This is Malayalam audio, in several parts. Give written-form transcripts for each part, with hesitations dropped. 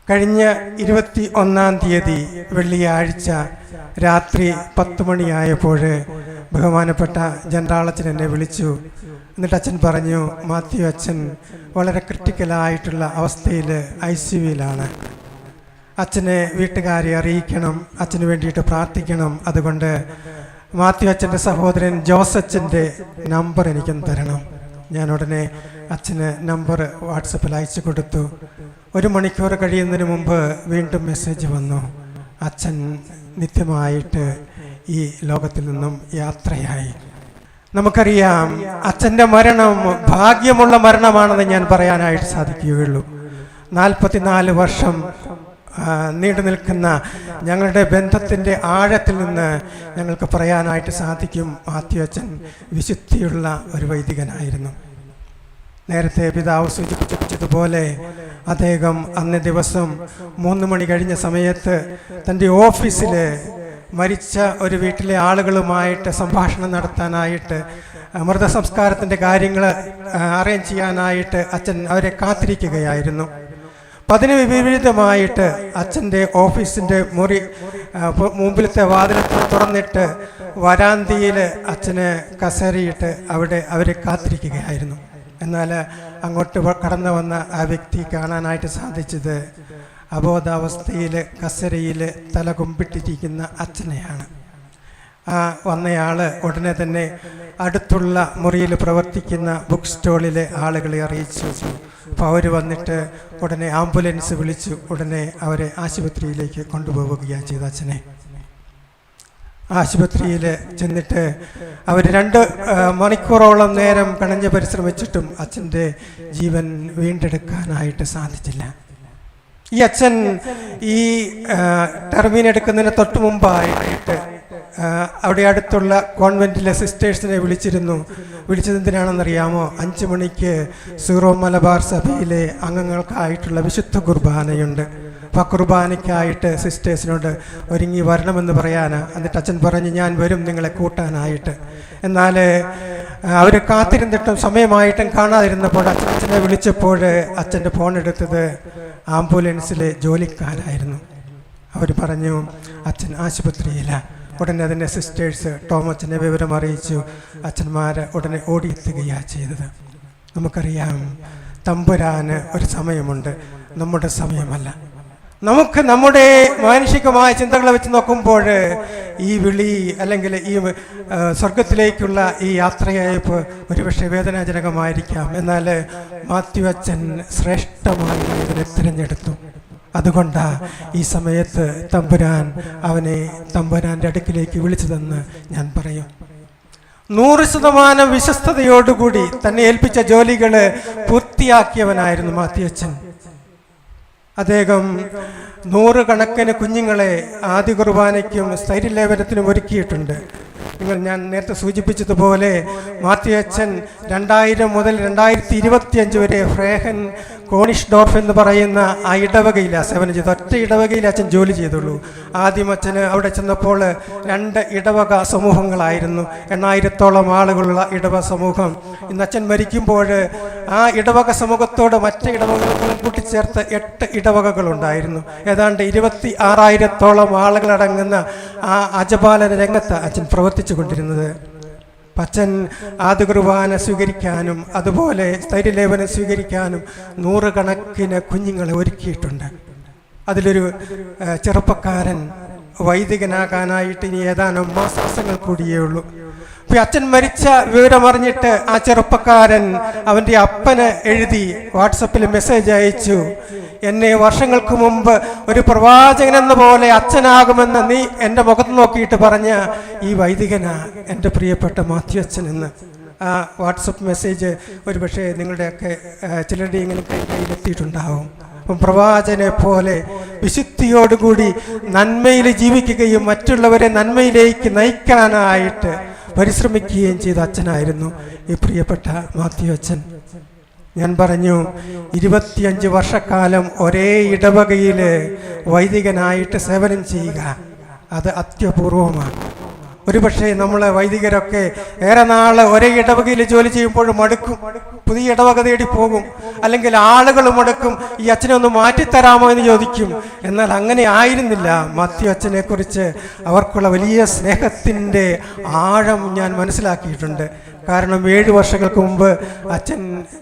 കഴിഞ്ഞ 21-ാം തീയതി വെള്ളിയാഴ്ച രാത്രി 10 മണിയായപ്പോൾ ബഹുമാനപ്പെട്ട ജനറാളച്ചൻ എന്നെ വിളിച്ചു. എന്നിട്ട് അച്ഛൻ പറഞ്ഞു, മാത്യു അച്ഛൻ വളരെ ക്രിട്ടിക്കലായിട്ടുള്ള അവസ്ഥയിൽ ICUവിലാണ്. അച്ഛനെ വീട്ടുകാരെ അറിയിക്കണം, അച്ഛന് വേണ്ടിയിട്ട് പ്രാർത്ഥിക്കണം. അതുകൊണ്ട് മാത്യു അച്ഛൻ്റെ സഹോദരൻ ജോസച്ചൻ്റെ നമ്പർ എനിക്കൊന്ന് തരണം. ഞാൻ ഉടനെ അച്ഛന് നമ്പർ വാട്സപ്പിൽ അയച്ചു കൊടുത്തു. 1 മണിക്കൂർ കഴിയുന്നതിന് മുമ്പ് വീണ്ടും മെസ്സേജ് വന്നു. അച്ഛൻ നിത്യമായിട്ട് ഈ ലോകത്തിൽ നിന്നും യാത്രയായി. നമുക്കറിയാം, അച്ഛൻ്റെ മരണം ഭാഗ്യമുള്ള മരണമാണെന്ന് ഞാൻ പറയാനായിട്ട് സാധിക്കുകയുള്ളൂ. 44 വർഷം നീണ്ടു നിൽക്കുന്ന ഞങ്ങളുടെ ബന്ധത്തിൻ്റെ ആഴത്തിൽ നിന്ന് ഞങ്ങൾക്ക് പറയാനായിട്ട് സാധിക്കും, മാത്യു അച്ഛൻ വിശുദ്ധിയുള്ള ഒരു വൈദികനായിരുന്നു. നേരത്തെ പിതാവ് സൂചിപ്പിച്ചതുപോലെ അദ്ദേഹം അന്നേ ദിവസം 3 മണി കഴിഞ്ഞ സമയത്ത് തൻ്റെ ഓഫീസിൽ മരിച്ച ഒരു വീട്ടിലെ ആളുകളുമായിട്ട് സംഭാഷണം നടത്താനായിട്ട്, മൃതസംസ്കാരത്തിൻ്റെ കാര്യങ്ങൾ അറേഞ്ച് ചെയ്യാനായിട്ട് അച്ഛൻ അവരെ കാത്തിരിക്കുകയായിരുന്നു. അപ്പം അതിന് വിപരീതമായിട്ട് അച്ഛൻ്റെ ഓഫീസിൻ്റെ മുറി മുമ്പിലത്തെ വാതിലത്തിൽ തുറന്നിട്ട് വരാന്തിയിൽ അച്ഛനെ കസേരയിട്ട് അവിടെ അവരെ കാത്തിരിക്കുകയായിരുന്നു. എന്നാൽ അങ്ങോട്ട് കടന്നു വന്ന ആ വ്യക്തി കാണാനായിട്ട് സാധിച്ചത് അബോധാവസ്ഥയിൽ കസേരയിൽ തല കുമ്പിട്ടിരിക്കുന്ന അച്ഛനെയാണ്. ആ വന്നയാൾ ഉടനെ തന്നെ അടുത്തുള്ള മുറിയിൽ പ്രവർത്തിക്കുന്ന ബുക്ക് സ്റ്റോളിലെ ആളുകളെ അറിയിച്ചു. അപ്പോൾ അവർ വന്നിട്ട് ഉടനെ ആംബുലൻസ് വിളിച്ചു. ഉടനെ അവരെ ആശുപത്രിയിലേക്ക് കൊണ്ടുപോവുകയാണ് ചെയ്ത അച്ഛനെ. ആശുപത്രിയിൽ ചെന്നിട്ട് അവർ 2 മണിക്കൂറോളം നേരം കണഞ്ഞ് പരിശ്രമിച്ചിട്ടും അച്ഛൻ്റെ ജീവൻ വീണ്ടെടുക്കാനായിട്ട് സാധിച്ചില്ല. ഈ അച്ഛൻ ഈ ടെർമീൻ എടുക്കുന്നതിന് തൊട്ട് മുമ്പായിട്ട് അവിടെ അടുത്തുള്ള കോൺവെൻറ്റിലെ സിസ്റ്റേഴ്സിനെ വിളിച്ചത് എന്തിനാണെന്നറിയാമോ? 5 മണിക്ക് സീറോ മലബാർ സഭയിലെ അംഗങ്ങൾക്കായിട്ടുള്ള വിശുദ്ധ കുർബാനയുണ്ട്. അപ്പോൾ ആ കുർബാനയ്ക്കായിട്ട് സിസ്റ്റേഴ്സിനോട് ഒരുങ്ങി വരണമെന്ന് പറയാനാണ്. എന്നിട്ട് അച്ഛൻ പറഞ്ഞു, ഞാൻ വരും നിങ്ങളെ കൂട്ടാനായിട്ട്. എന്നാൽ അവർ കാത്തിരുന്നിട്ടും സമയമായിട്ടും കാണാതിരുന്നപ്പോൾ അച്ഛനെ വിളിച്ചപ്പോൾ അച്ഛൻ്റെ ഫോൺ എടുത്തത് ആംബുലൻസിലെ ജോലിക്കാരായിരുന്നു. അവർ പറഞ്ഞു, അച്ഛൻ ആശുപത്രിയിലാണ്. ഉടനെ അതിൻ്റെ സിസ്റ്റേഴ്സ് ടോമച്ചനെ വിവരം അറിയിച്ചു. അച്ഛന്മാർ ഉടനെ ഓടിയെത്തുകയാണ് ചെയ്തത്. നമുക്കറിയാം, തമ്പുരാന് ഒരു സമയമുണ്ട്, നമ്മുടെ സമയമല്ല. നമുക്ക് നമ്മുടെ മാനുഷികമായ ചിന്തകളെ വെച്ച് നോക്കുമ്പോൾ ഈ വിളി അല്ലെങ്കിൽ ഈ സ്വർഗത്തിലേക്കുള്ള ഈ യാത്രയായപ്പോൾ ഒരുപക്ഷെ വേദനാജനകമായിരിക്കാം. എന്നാൽ മാത്യു അച്ഛൻ ശ്രേഷ്ഠമായി ഇതിനെ തിരഞ്ഞെടുത്തു. അതുകൊണ്ടാണ് ഈ സമയത്ത് തമ്പുരാൻ അവനെ തമ്പുരാൻ്റെ അടുക്കിലേക്ക് വിളിച്ചതെന്ന് ഞാൻ പറയും. 100% വിശ്വസ്തയോടുകൂടി തന്നെ ഏൽപ്പിച്ച ജോലികൾ പൂർത്തിയാക്കിയവനായിരുന്നു മാത്യു അച്ഛൻ. അദ്ദേഹം 100 കണക്കിന് കുഞ്ഞുങ്ങളെ ആദ്യ കുർബാനയ്ക്കും സ്ഥൈര്യലേപനത്തിനും ഒരുക്കിയിട്ടുണ്ട്. ഞാൻ നേരത്തെ സൂചിപ്പിച്ചതുപോലെ മാത്യു അച്ഛൻ 2000 മുതൽ 2025 വരെ ഫ്രേഹൻ കോണിഷ്ഡോർഫ് എന്ന് പറയുന്ന ആ ഇടവകയിലാണ് സേവനം ചെയ്തു. ഒറ്റ ഇടവകയിൽ അച്ഛൻ ജോലി ചെയ്തുള്ളൂ. ആദ്യം അച്ഛന് അവിടെ ചെന്നപ്പോൾ 2 ഇടവക സമൂഹങ്ങളായിരുന്നു, 8000-ഓളം ആളുകളുള്ള ഇടവക സമൂഹം. ഇന്ന് അച്ഛൻ മരിക്കുമ്പോൾ ആ ഇടവക സമൂഹത്തോട് മറ്റ് ഇടവകകളും കൂട്ടിച്ചേർത്ത് 8 ഇടവകകളുണ്ടായിരുന്നു. ഏതാണ്ട് 26,000-ഓളം ആളുകളടങ്ങുന്ന ആ അജപാലന രംഗത്ത് അച്ഛൻ പ്രവർത്തിച്ചു കൊണ്ടിരുന്നത്. അച്ഛൻ ആദ്യ കുർബാന സ്വീകരിക്കാനും അതുപോലെ സ്ഥൈര്യലേപനം സ്വീകരിക്കാനും 100 കണക്കിന് കുഞ്ഞുങ്ങളെ ഒരുക്കിയിട്ടുണ്ട്. അതിലൊരു ചെറുപ്പക്കാരൻ വൈദികനാകാനായിട്ട് ഇനി ഏതാനും മാസങ്ങൾ കൂടിയേ ഉള്ളൂ. അപ്പോൾ അച്ഛൻ മരിച്ച വിവരമറിഞ്ഞിട്ട് ആ ചെറുപ്പക്കാരൻ അവൻ്റെ അപ്പന് എഴുതി വാട്സപ്പിൽ മെസ്സേജ് അയച്ചു, എന്നെ വർഷങ്ങൾക്ക് മുമ്പ് ഒരു പ്രവാചകനെന്ന പോലെ അച്ഛനാകുമെന്ന് നീ എൻ്റെ മുഖത്ത് നോക്കിയിട്ട് പറഞ്ഞ ഈ വൈദികനാ എൻ്റെ പ്രിയപ്പെട്ട മാത്യു അച്ഛൻ എന്ന്. ആ വാട്സപ്പ് മെസ്സേജ് ഒരു പക്ഷേ നിങ്ങളുടെയൊക്കെ ചിലരുടെ ഇങ്ങനെ കയ്യിലെത്തിയിട്ടുണ്ടാവും. അപ്പം പ്രവാചകനെ പോലെ വിശുദ്ധിയോടുകൂടി നന്മയിൽ ജീവിക്കുകയും മറ്റുള്ളവരെ നന്മയിലേക്ക് നയിക്കാനായിട്ട് പരിശ്രമിക്കുകയും ചെയ്ത അച്ഛനായിരുന്നു ഈ പ്രിയപ്പെട്ട മാത്യു അച്ഛൻ. ഞാൻ പറഞ്ഞു, 25 വർഷക്കാലം ഒരേ ഇടവകയിൽ വൈദികനായിട്ട് സേവനം ചെയ്യുക, അത് അത്യപൂർവമാണ്. ഒരുപക്ഷെ നമ്മൾ വൈദികരൊക്കെ ഏറെ നാൾ ഒരേ ഇടവകയിൽ ജോലി ചെയ്യുമ്പോഴും മടുക്കും, പുതിയ ഇടവക തേടി പോകും. അല്ലെങ്കിൽ ആളുകൾ മടുക്കും, ഈ അച്ഛനെ ഒന്ന് മാറ്റിത്തരാമോ എന്ന് ചോദിക്കും. എന്നാൽ അങ്ങനെ ആയിരുന്നില്ല മാത്യു അച്ഛനെ കുറിച്ച്. അവർക്കുള്ള വലിയ സ്നേഹത്തിൻ്റെ ആഴം ഞാൻ മനസ്സിലാക്കിയിട്ടുണ്ട്. കാരണം 7 വർഷങ്ങൾക്ക് മുമ്പ്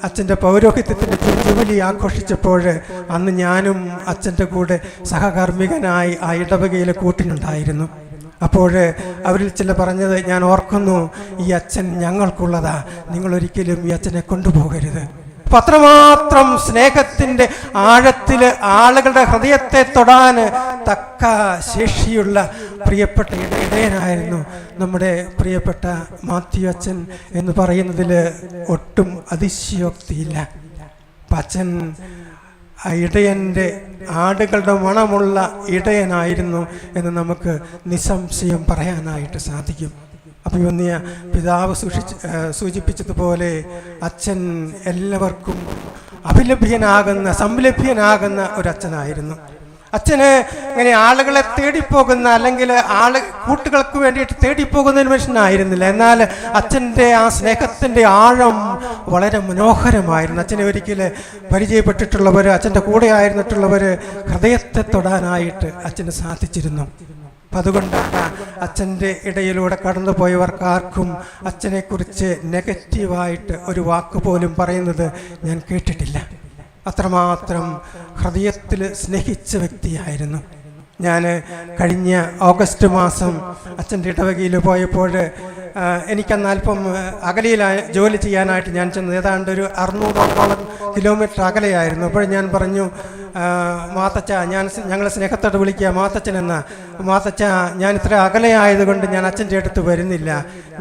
അച്ഛൻ്റെ പൗരോഹിത്യത്തിൻ്റെ ജൂബിലി ആഘോഷിച്ചപ്പോൾ അന്ന് ഞാനും അച്ഛൻ്റെ കൂടെ സഹകാർമ്മികനായി ആ ഇടവകയിലെ കൂട്ടിനുണ്ടായിരുന്നു. അപ്പോൾ അവരിൽ ചില പറഞ്ഞത് ഞാൻ ഓർക്കുന്നു, ഈ അച്ഛൻ ഞങ്ങൾക്കുള്ളതാ, നിങ്ങളൊരിക്കലും ഈ അച്ഛനെ കൊണ്ടുപോകരുത്. അപ്പം അത്രമാത്രം സ്നേഹത്തിൻ്റെ ആഴത്തിൽ ആളുകളുടെ ഹൃദയത്തെ തൊടാൻ തക്ക ശേഷിയുള്ള പ്രിയപ്പെട്ട ഇടയനായിരുന്നു നമ്മുടെ പ്രിയപ്പെട്ട മാത്യു അച്ഛൻ എന്ന് പറയുന്നതിൽ ഒട്ടും അതിശയോക്തിയില്ല. അച്ഛൻ ഇടയൻ്റെ ആടുകളുടെ മണമുള്ള ഇടയനായിരുന്നു എന്ന് നമുക്ക് നിസ്സംശയം പറയാനായിട്ട് സാധിക്കും. അഭിമന്യ പിതാവ് സൂചിപ്പിച്ചതുപോലെ അച്ഛൻ എല്ലാവർക്കും സംലഭ്യനാകുന്ന ഒരച്ഛനായിരുന്നു. അച്ഛന് ഇങ്ങനെ ആളുകളെ തേടിപ്പോകുന്ന അല്ലെങ്കിൽ കൂട്ടുകൾക്ക് വേണ്ടിയിട്ട് തേടിപ്പോകുന്ന ഒരു മനുഷ്യനായിരുന്നില്ല. എന്നാൽ അച്ഛൻ്റെ ആ സ്നേഹത്തിൻ്റെ ആഴം വളരെ മനോഹരമായിരുന്നു. അച്ഛനെ ഒരിക്കൽ പരിചയപ്പെട്ടിട്ടുള്ളവർ, അച്ഛൻ്റെ കൂടെ ആയിരുന്നിട്ടുള്ളവർ ഹൃദയത്തെ തൊടാനായിട്ട് അച്ഛന് സാധിച്ചിരുന്നു. അപ്പം അതുകൊണ്ടാണ് അച്ഛൻ്റെ ഇടയിലൂടെ കടന്നു പോയവർക്കാർക്കും അച്ഛനെക്കുറിച്ച് നെഗറ്റീവായിട്ട് ഒരു വാക്ക് പോലും പറയുന്നത് ഞാൻ കേട്ടിട്ടില്ല. അത്രമാത്രം ഹൃദയത്തിൽ സ്നേഹിച്ച വ്യക്തിയായിരുന്നു. ഞാൻ കഴിഞ്ഞ ഓഗസ്റ്റ് മാസം അച്ഛൻ്റെ ഇടവകയിൽ പോയപ്പോൾ എനിക്കന്ന് അല്പം അകലെയിലായ ജോലി ചെയ്യാനായിട്ട് ഞാൻ ചെന്നത്. ഏതാണ്ട് ഒരു 600 കിലോമീറ്റർ അകലെയായിരുന്നു. അപ്പോൾ ഞാൻ പറഞ്ഞു, മാത്തച്ച, ഞങ്ങൾ സ്നേഹത്തോട് വിളിക്കുക മാത്തച്ഛൻ എന്ന. മാത്തച്ച, ഞാൻ ഇത്ര അകലെയായതുകൊണ്ട് ഞാൻ അച്ഛൻ്റെ അടുത്ത് വരുന്നില്ല,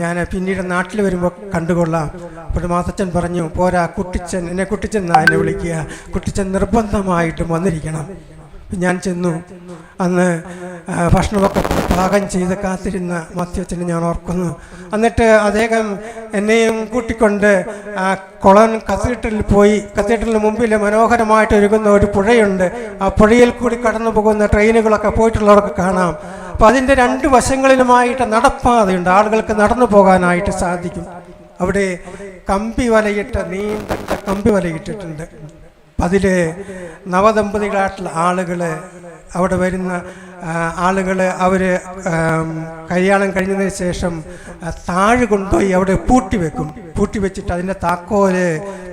ഞാൻ പിന്നീട് നാട്ടിൽ വരുമ്പോൾ കണ്ടുകൊള്ളാം. അപ്പോൾ മാത്തച്ഛൻ പറഞ്ഞു, പോരാ, കുട്ടിച്ചൻ, എന്നെ കുട്ടിച്ചൻ എന്നാ എന്നെ വിളിക്കുക, കുട്ടിച്ചൻ നിർബന്ധമായിട്ടും വന്നിരിക്കണം. ഞാൻ ചെന്നു. അന്ന് ഭക്ഷണമൊക്കെ പാകം ചെയ്ത് കാത്തിരുന്ന മാത്യുവച്ചനെ ഞാൻ ഓർക്കുന്നു. എന്നിട്ട് അദ്ദേഹം എന്നെയും കൂട്ടിക്കൊണ്ട് കൊളൻ കത്തീഡ്രലിൽ പോയി. കത്തീഡ്രലിന് മുമ്പിൽ മനോഹരമായിട്ട് ഒഴുകുന്ന ഒരു പുഴയുണ്ട്. ആ പുഴയിൽ കൂടി കടന്നു പോകുന്ന ട്രെയിനുകളൊക്കെ പോയിട്ടുള്ളവർക്ക് കാണാം. അപ്പം അതിൻ്റെ 2 വശങ്ങളിലുമായിട്ട് നടപ്പാതയുണ്ട്, ആളുകൾക്ക് നടന്നു പോകാനായിട്ട് സാധിക്കും. അവിടെ നീണ്ട കമ്പി വലയിട്ടിട്ടുണ്ട്. അതിൽ നവദമ്പതികളായിട്ടുള്ള ആളുകൾ, അവിടെ വരുന്ന ആളുകൾ, അവർ കല്യാണം കഴിഞ്ഞതിന് ശേഷം താഴ് കൊണ്ടുപോയി അവിടെ പൂട്ടി വെച്ചിട്ട് അതിൻ്റെ താക്കോല്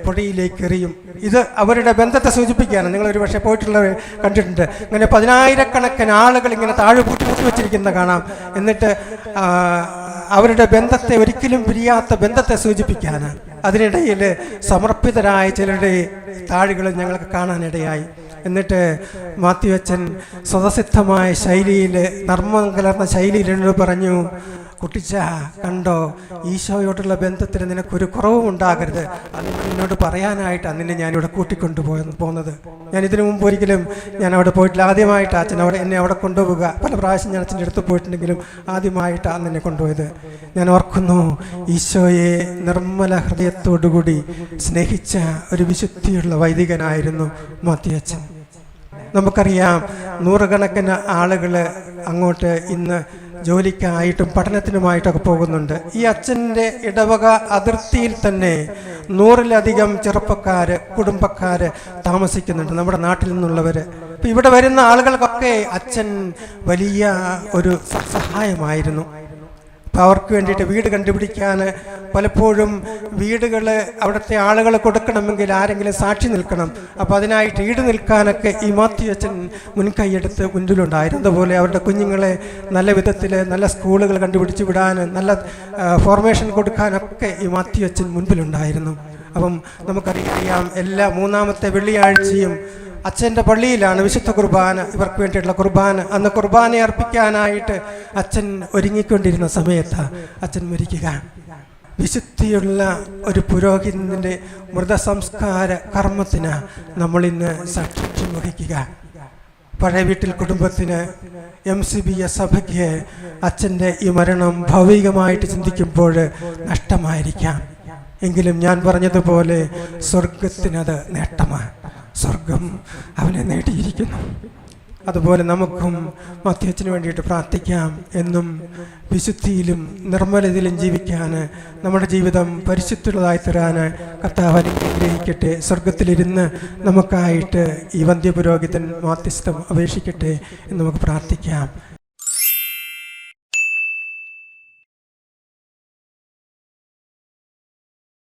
പൊടിയിലേക്ക് എറിയും. ഇത് അവരുടെ ബന്ധത്തെ സൂചിപ്പിക്കുകയാണ്. നിങ്ങളൊരു പക്ഷേ പോയിട്ടുള്ളവർ കണ്ടിട്ടുണ്ട്. ഇങ്ങനെ 10,000-കണക്കിന് ആളുകൾ ഇങ്ങനെ താഴെ പൂട്ടി വെച്ചിരിക്കുന്നത് കാണാം. എന്നിട്ട് അവരുടെ ബന്ധത്തെ, ഒരിക്കലും പിരിയാത്ത ബന്ധത്തെ സൂചിപ്പിക്കാനാണ്. അതിനിടയിൽ സമർപ്പിതരായ ചിലരുടെ താഴുകൾ ഞങ്ങൾക്ക് കാണാനിടയായി. എന്നിട്ട് മാത്യു അച്ഛൻ സ്വതസിദ്ധമായ ശൈലിയിൽ, നർമ്മം കലർന്ന ശൈലിയിൽ എന്നോട് പറഞ്ഞു, കുട്ടിച്ച, കണ്ടോ, ഈശോയോടുള്ള ബന്ധത്തിന് നിനക്കൊരു കുറവും ഉണ്ടാകരുത്, അത് എന്നോട് പറയാനായിട്ടാണ് നിന്നെ ഞാനിവിടെ പോകുന്നത്. ഞാൻ ഇതിനു മുമ്പ് ഒരിക്കലും ഞാൻ അവിടെ പോയിട്ടില്ല. ആദ്യമായിട്ടാണ് അച്ഛൻ എന്നെ അവിടെ കൊണ്ടുപോവുക. പല പ്രാവശ്യം ഞാൻ അച്ഛൻ്റെ അടുത്ത് പോയിട്ടുണ്ടെങ്കിലും ആദ്യമായിട്ടാണ് എന്നെ കൊണ്ടുപോയത്. ഞാൻ ഓർക്കുന്നു, ഈശോയെ നിർമ്മല ഹൃദയത്തോടുകൂടി സ്നേഹിച്ച ഒരു വിശുദ്ധിയുള്ള വൈദികനായിരുന്നു മാത്യു അച്ഛൻ. നമുക്കറിയാം, 100 ആളുകൾ അങ്ങോട്ട് ഇന്ന് ജോലിക്കായിട്ടും പഠനത്തിനുമായിട്ടൊക്കെ പോകുന്നുണ്ട്. ഈ അച്ഛൻ്റെ ഇടവക അതിർത്തിയിൽ തന്നെ 100-ലധികം ചെറുപ്പക്കാർ, കുടുംബക്കാർ താമസിക്കുന്നുണ്ട്, നമ്മുടെ നാട്ടിൽ നിന്നുള്ളവർ. ഇപ്പം ഇവിടെ വരുന്ന ആളുകൾക്കൊക്കെ അച്ഛൻ വലിയ ഒരു സഹായമായിരുന്നു. അപ്പം അവർക്ക് വേണ്ടിയിട്ട് വീട് കണ്ടുപിടിക്കാൻ പലപ്പോഴും വീടുകൾ അവിടുത്തെ ആളുകൾ കൊടുക്കണമെങ്കിൽ ആരെങ്കിലും സാക്ഷി നിൽക്കണം. അപ്പോൾ അതിനായിട്ട് ഈട് നിൽക്കാനൊക്കെ ഈ മാത്യു അച്ഛൻ മുൻകൈയെടുത്ത് മുന്നിലുണ്ടായിരുന്നു. അതുപോലെ അവരുടെ കുഞ്ഞുങ്ങളെ നല്ല വിധത്തിൽ നല്ല സ്കൂളുകൾ കണ്ടുപിടിച്ച് വിടാൻ, നല്ല ഫോർമേഷൻ കൊടുക്കാനൊക്കെ ഈ മാത്യു അച്ഛൻ മുൻപിലുണ്ടായിരുന്നു. അപ്പം നമുക്കറിയാം, എല്ലാ 3-ാമത്തെ വെള്ളിയാഴ്ചയും അച്ഛൻ്റെ പള്ളിയിലാണ് വിശുദ്ധ കുർബാന, ഇവർക്ക് വേണ്ടിയിട്ടുള്ള കുർബാന. അന്ന് കുർബാന അർപ്പിക്കാനായിട്ട് അച്ഛൻ ഒരുങ്ങിക്കൊണ്ടിരുന്ന സമയത്താണ് അച്ഛൻ മരിക്കുക. വിശുദ്ധിയുള്ള ഒരു പുരോഹിതൻ്റെ മൃതസംസ്കാര കർമ്മത്തിന് നമ്മളിന്ന് സാക്ഷ്യം വഹിക്കുക. പഴയ വീട്ടിൽ കുടുംബത്തിന്, MCBS സഭയ്ക്ക് അച്ഛൻ്റെ ഈ മരണം ഭൗതികമായിട്ട് ചിന്തിക്കുമ്പോൾ നഷ്ടമായിരിക്കാം. എങ്കിലും ഞാൻ പറഞ്ഞതുപോലെ സ്വർഗത്തിനത് നേട്ടമാണ്. സ്വർഗം അവനെ നേടിയിരിക്കുന്നു. അതുപോലെ നമുക്കും മധ്യത്തിന് വേണ്ടിയിട്ട് പ്രാർത്ഥിക്കാം. എന്നും വിശുദ്ധിയിലും നിർമ്മലതയിലും ജീവിക്കാൻ, നമ്മുടെ ജീവിതം പരിശുദ്ധമുള്ളതായി തീരാൻ കർത്താവ് അനുഗ്രഹിക്കട്ടെ. സ്വർഗത്തിലിരുന്ന് നമുക്കായിട്ട് ഈ വന്ധ്യപുരോഹിതൻ മാധ്യസ്ഥം അപേക്ഷിക്കട്ടെ എന്ന് നമുക്ക് പ്രാർത്ഥിക്കാം.